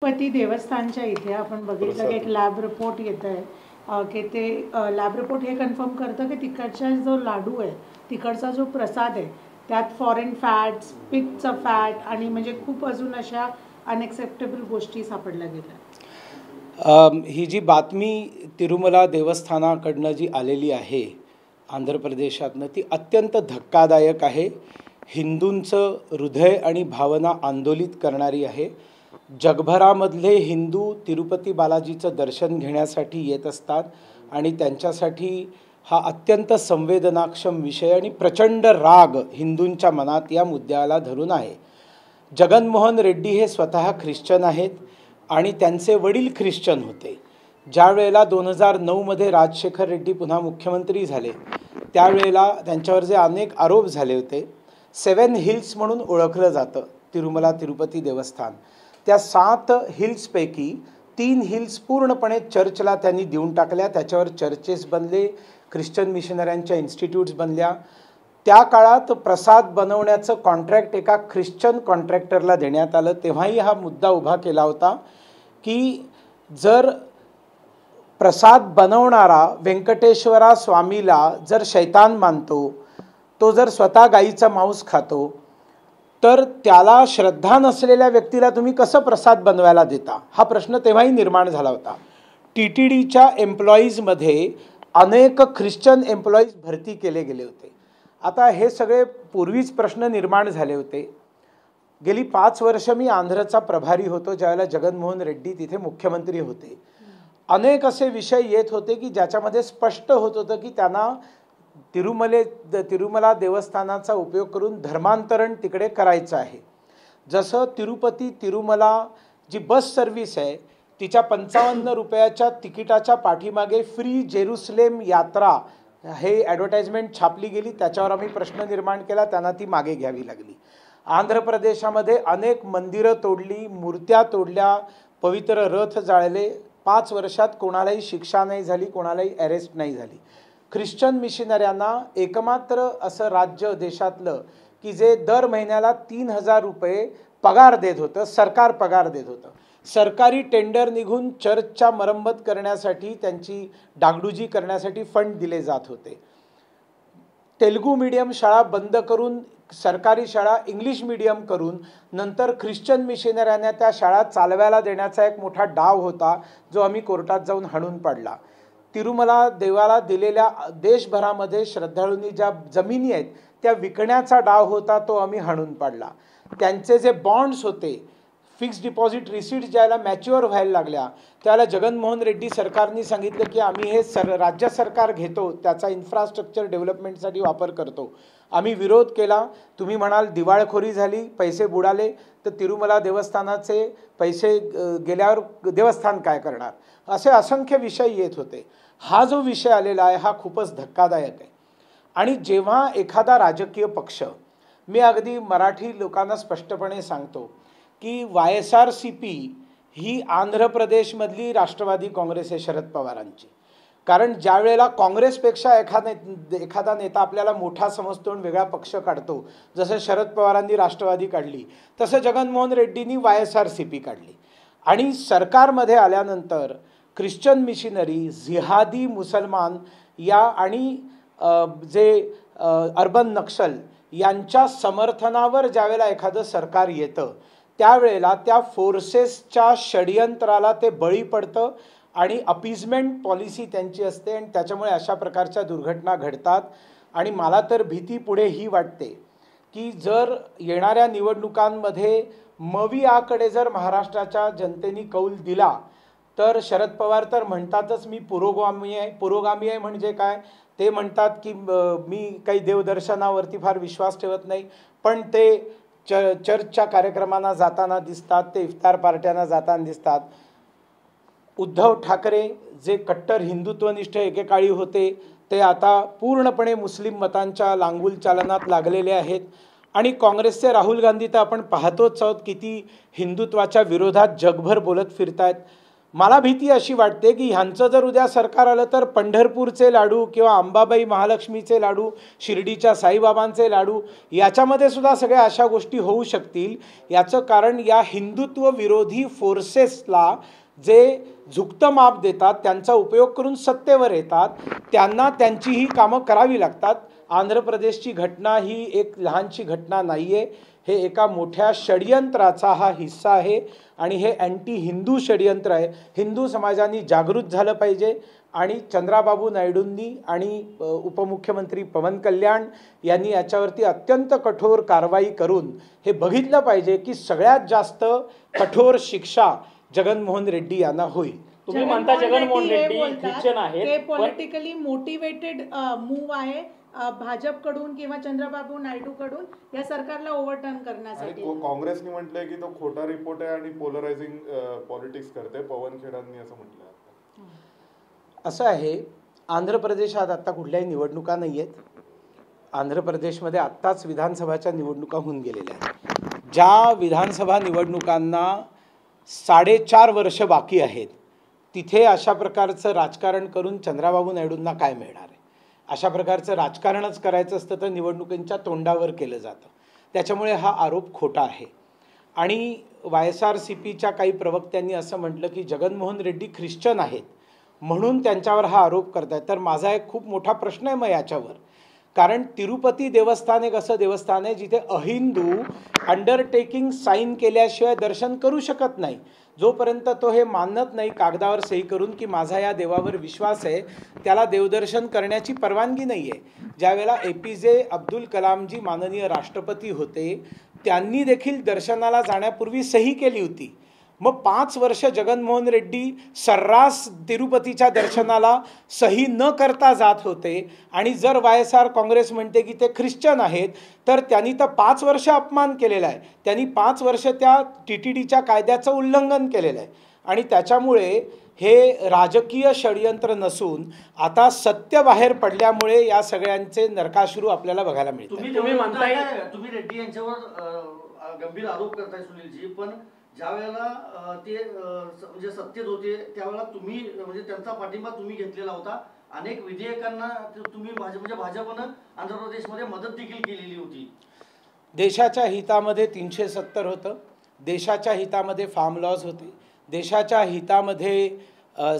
तिरुपती देवस्थानच्या इथे आपण बघितलं की एक लॅब रिपोर्ट येत आहे की ते लॅब रिपोर्ट हे कन्फर्म करतं की तिकडचा जो लाडू आहे, तिकडचा जो प्रसाद आहे त्यात फॉरेन फॅट्स, पिगचं फॅट आणि म्हणजे खूप अजून अशा अनएक्सेप्टेबल गोष्टी सापडल्या गेल्या। ही जी बातमी तिरुमला देवस्थानाकडनं जी आलेली आहे आंध्र प्रदेशातनं, ती अत्यंत धक्कादायक आहे। हिंदूंचं हृदय आणि भावना आंदोलित करणारी आहे। जगभरामधले हिंदू तिरुपती बालाजीचं दर्शन घेण्यासाठी येत असतात आणि त्यांच्यासाठी हा अत्यंत संवेदनाक्षम विषय आणि प्रचंड राग हिंदूंच्या मनात या मुद्द्याला धरून आहे। जगनमोहन रेड्डी हे स्वतः ख्रिश्चन आहेत आणि त्यांचे वडील ख्रिश्चन होते। ज्या वेळेला 2009 मध्ये राजशेखर रेड्डी पुन्हा मुख्यमंत्री झाले त्यावेळेला त्यांच्यावर जे अनेक आरोप झाले होते, 7 हिल्स म्हणून ओळखलं जातं तिरुमला तिरुपती देवस्थान। त्या 7 हिल्सपैकी 3 हिल्स पूर्णपणे चर्चला त्यांनी देऊन टाकल्या। त्याच्यावर चर्चेस बनले, ख्रिश्चन मिशनऱ्यांच्या इन्स्टिट्यूट्स बनल्या। त्या काळात प्रसाद बनवण्याचं कॉन्ट्रॅक्ट एका ख्रिश्चन कॉन्ट्रॅक्टरला देण्यात आलं। तेव्हाही हा मुद्दा उभा केला होता की जर प्रसाद बनवणारा व्यंकटेश्वरा स्वामीला जर शैतान मानतो, तो जर स्वतः गाईचा मांस खातो, तर त्याला श्रद्धा नसलेल्या व्यक्तीला तुम्ही कसं प्रसाद बनवायला देता, हा प्रश्न तेव्हाही निर्माण झाला होता। TTDच्या एम्प्लॉईजमध्ये अनेक ख्रिश्चन एम्प्लॉईज भरती केले गेले होते। आता हे सगळे पूर्वीच प्रश्न निर्माण झाले होते। गेली 5 वर्ष मी आंध्रचा प्रभारी होतो ज्यावेळेला जगनमोहन रेड्डी तिथे मुख्यमंत्री होते। अनेक असे विषय येत होते की ज्याच्यामध्ये स्पष्ट होत होतं की त्यांना तिरुमला देवस्थानाचा उपयोग करून धर्मांतरण तिकडे करायचं आहे। जसं तिरुपती तिरुमला जी बस सर्व्हिस आहे तिच्या 55 रुपयाच्या तिकिटाच्या पाठीमागे फ्री जेरुसलेम यात्रा हे ॲडव्हर्टाइजमेंट छापली गेली। त्याच्यावर आम्ही प्रश्न निर्माण केला, त्यांना ती मागे घ्यावी लागली। आंध्र प्रदेशामध्ये अनेक मंदिरं तोडली, मूर्त्या तोडल्या, पवित्र रथ जाळले। 5 वर्षात कोणालाही शिक्षा नाही झाली, कोणालाही अरेस्ट नाही झाली। ख्रिश्चन मिशनऱ्यांना एकमात्र असं राज्य देशातलं की जे दर महिन्याला 3000 रुपये पगार देत होतं, सरकार पगार देत होतं। सरकारी टेंडर निघून चर्चच्या मरम्मत करण्यासाठी, त्यांची डागडुजी करण्यासाठी फंड दिले जात होते। तेलुगू मीडियम शाळा बंद करून सरकारी शाळा इंग्लिश मीडियम करून नंतर ख्रिश्चन मिशनऱ्यांना त्या शाळा चालवायला देण्याचा एक मोठा डाव होता जो आम्ही कोर्टात जाऊन हाणून पाडला। तिरुमला देवाला दिलेल्या देशभरामध्ये श्रद्धाळूंनी ज्या जमिनी आहेत त्या विकण्याचा डाव होता, तो आम्ही हाणून पाडला। त्यांचे जे बॉन्ड्स होते, फिक्स्ड डिपॉझिट रिसीट्स ज्याला मॅच्युअर व्हायला लागल्या त्याला जगनमोहन रेड्डी सरकारने सांगितलं की आम्ही हे राज्य सरकार घेतो, त्याचा इन्फ्रास्ट्रक्चर डेव्हलपमेंटसाठी वापर करतो। आम्ही विरोध केला। तुम्ही म्हणाल दिवाळखोरी झाली, पैसे बुडाले, तर तिरुमला देवस्थानाचे पैसे गेल्यावर देवस्थान काय करणार, असे असंख्य विषय येत होते। हा जो विषय आलेला आहे हा खूपच धक्कादायक आहे। आणि जेव्हा एखादा राजकीय पक्ष, मी अगदी मराठी लोकांना स्पष्टपणे सांगतो की YSRCP ही आंध्र प्रदेशमधली राष्ट्रवादी काँग्रेस आहे शरद पवारांची। कारण ज्या वेळेला काँग्रेसपेक्षा एखादा नेता आपल्याला मोठा समजतो आणि वेगळा पक्ष काढतो, जसं शरद पवारांनी राष्ट्रवादी काढली, तसं जगनमोहन रेड्डींनी YSRCP काढली। आणि सरकारमध्ये आल्यानंतर ख्रिश्चन मिशनरी, जिहादी मुसलमान या आणि जे अर्बन नक्षल यांच्या समर्थनावर ज्यावेळेला एखादं सरकार येतं त्यावेळेला त्या फोर्सेसच्या षडयंत्राला ते बळी पडतं आणि अपीजमेंट पॉलिसी त्यांची असते आणि त्याच्यामुळे अशा प्रकारच्या दुर्घटना घडतात। आणि मला तर भीती पुढे ही वाटते की जर येणाऱ्या निवडणुकांमध्ये मविआकडे जर महाराष्ट्राच्या जनतेने कौल दिला तर शरद पवार तर म्हणतातच मी पुरोगामी आहे। पुरोगामी आहे म्हणजे काय, ते म्हणतात की मी काही देवदर्शनावरती फार विश्वास ठेवत नाही, पण ते चर्चच्या कार्यक्रमांना जाताना दिसतात, ते इफ्तार पार्ट्यांना जाताना दिसतात। उद्धव ठाकरे जे कट्टर हिंदुत्वनिष्ठ एकेकाळी होते ते आता पूर्णपणे मुस्लिम मतांच्या लांगुल चालनात लागलेले आहेत। आणि काँग्रेसचे राहुल गांधी तर आपण पाहतोच आहोत किती हिंदुत्वाच्या विरोधात जगभर बोलत फिरतायत। मला भीती अशी वाटते की ह्यांचं जर उद्या सरकार आलं तर पंढरपूरचे लाडू किंवा अंबाबाई महालक्ष्मीचे लाडू, शिर्डीच्या साईबाबांचे लाडू, याच्यामध्ये सुद्धा सगळ्या अशा गोष्टी होऊ शकतील. याचं कारण या हिंदुत्व विरोधी फोर्सेसला जे झुकतं माप देतात, त्यांचा उपयोग करून सत्तेवर येतात, त्यांना त्यांची ही कामं करावी लागतात. आंध्र प्रदेशची घटना ही एक लहानशी घटना नाही आहे, हे एका मोठ्या षडयंत्राचा हा हिस्सा आहे आणि हे अँटी हिंदू षडयंत्र आहे. हिंदू समाजाने जागृत झालं पाहिजे आणि चंद्राबाबू नायडूंनी आणि उपमुख्यमंत्री पवन कल्याण यांनी याच्यावरती अत्यंत कठोर कारवाई करून हे बघितलं पाहिजे की सगळ्यात जास्त कठोर शिक्षा जगनमोहन रेड्डी यांना होईल. तुम्ही म्हणता जगनमोहन रेड्डी ख्रिश्चन आहेत, ते पॉलिटिकली मोटिवेटेड मूव आहे भाजपकडून किंवा चंद्रबाबू नायडू कडून या सरकारला ओव्हरटर्न करण्यासाठी. काँग्रेसने म्हटलंय की तो खोटा रिपोर्ट आहे आणि पोलरायझिंग पॉलिटिक्स करते. पवन खेडांनी असं म्हटलंय. असं आहे, आंध्र प्रदेशात आता कुठल्याही निवडणुका नाही आहेत. आंध्र प्रदेशमध्ये आत्ताच विधानसभाच्या निवडणुका होऊन गेलेल्या आहेत. ज्या विधानसभा निवडणुकांना 4.5 वर्ष बाकी आहेत, तिथे अशा प्रकारचं राजकारण करून चंद्राबाबू नायडूंना काय मिळणार आहे? अशा प्रकारचं राजकारणच करायचं असतं तर निवडणुकींच्या तोंडावर केलं जातं. त्याच्यामुळे हा आरोप खोटा आहे. आणि YSRCPच्या काही प्रवक्त्यांनी असं म्हटलं की जगनमोहन रेड्डी ख्रिश्चन आहेत म्हणून त्यांच्यावर हा आरोप करतायत. तर माझा एक खूप मोठा प्रश्न आहे मग याच्यावर, कारण तिरुपती देवस्थान एक असं देवस्थान आहे जिथे अहिंदू अंडरटेकिंग साईन केल्याशिवाय दर्शन करू शकत नाही. जोपर्यंत तो हे मानत नाही कागदावर सही करून की माझा या देवावर विश्वास आहे, त्याला देवदर्शन करण्याची परवानगी नाही आहे. ज्यावेळेला APJ अब्दुल कलामजी माननीय राष्ट्रपती होते, त्यांनी देखील दर्शनाला जाण्यापूर्वी सही केली होती. मग 5 वर्ष जगनमोहन रेड्डी सर्रास तिरुपतीच्या दर्शनाला सही न करता जात होते आणि जर YSR काँग्रेस म्हणते की ते ख्रिश्चन आहेत तर त्यांनी तर 5 वर्ष अपमान केलेला आहे. त्यांनी 5 वर्ष त्या TTDच्या कायद्याचं उल्लंघन केलेलं आहे आणि त्याच्यामुळे हे राजकीय षडयंत्र नसून आता सत्य बाहेर पडल्यामुळे या सगळ्यांचे नरकाश्रू आपल्याला बघायला मिळतात. तुम्ही म्हणताय तुम्ही रेड्डी यांच्यावर गंभीर आरोप करताय सुनीलजी, पण ज्या वेळेला ते म्हणजे सत्तेत होते त्यावेळेला तुम्ही म्हणजे त्यांचा पाठिंबा तुम्ही घेतलेला होता. अनेक विधेयकांना तुम्ही भाजपनं आंध्र प्रदेशमध्ये मदत देखील केलेली होती. देशाच्या हितामध्ये 370 होतं, देशाच्या हितामध्ये फार्म लॉज होते, देशाच्या हितामध्ये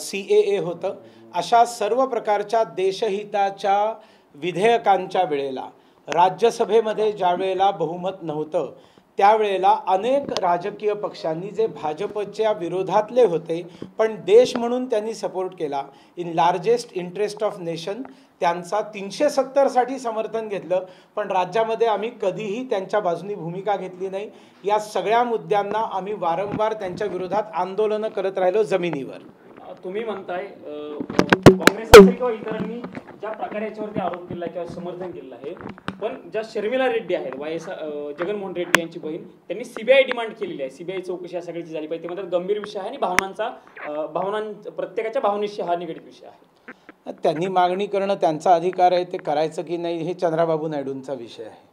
CAA होतं. अशा सर्व प्रकारच्या देशहिताच्या विधेयकांच्या वेळेला राज्यसभेमध्ये ज्या वेळेला बहुमत नव्हतं त्यावेळेला अनेक राजकीय पक्षांनी जे भाजपच्या विरोधातले होते पण देश म्हणून त्यांनी सपोर्ट केला, in largest interest of nation, त्यांचा 370साठी समर्थन घेतलं. पण राज्यामध्ये आम्ही कधीही त्यांच्या बाजूनी भूमिका घेतली नाही. या सगळ्या मुद्द्यांना आम्ही वारंवार त्यांच्या विरोधात आंदोलनं करत राहिलो जमिनीवर. तुम्ही म्हणताय काँग्रेस असेल किंवा इतरांनी ज्या प्रकारे याच्यावरती आरोप केला किंवा समर्थन केलेलं आहे, पण ज्या शर्मिला रेड्डी आहेत जगनमोहन रेड्डी यांची बहीण, त्यांनी CBI डिमांड केलेली आहे. CBI चौकशी या सगळ्याची झाली पाहिजे. त्यामध्ये गंभीर विषय आहे आणि प्रत्येकाच्या भावनेशी हा निगडीत विषय आहे. त्यांनी मागणी करणं त्यांचा अधिकार आहे, ते करायचं की नाही हे चंद्राबाबू नायडूंचा विषय आहे.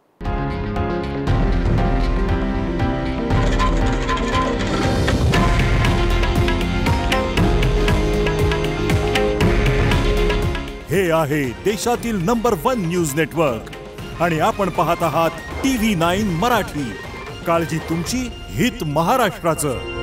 हे आहे देशातील नंबर 1 न्यूज नेटवर्क आणि आपण पाहत आहात TV9 मराठी. काळजी तुमची, हित महाराष्ट्राचं.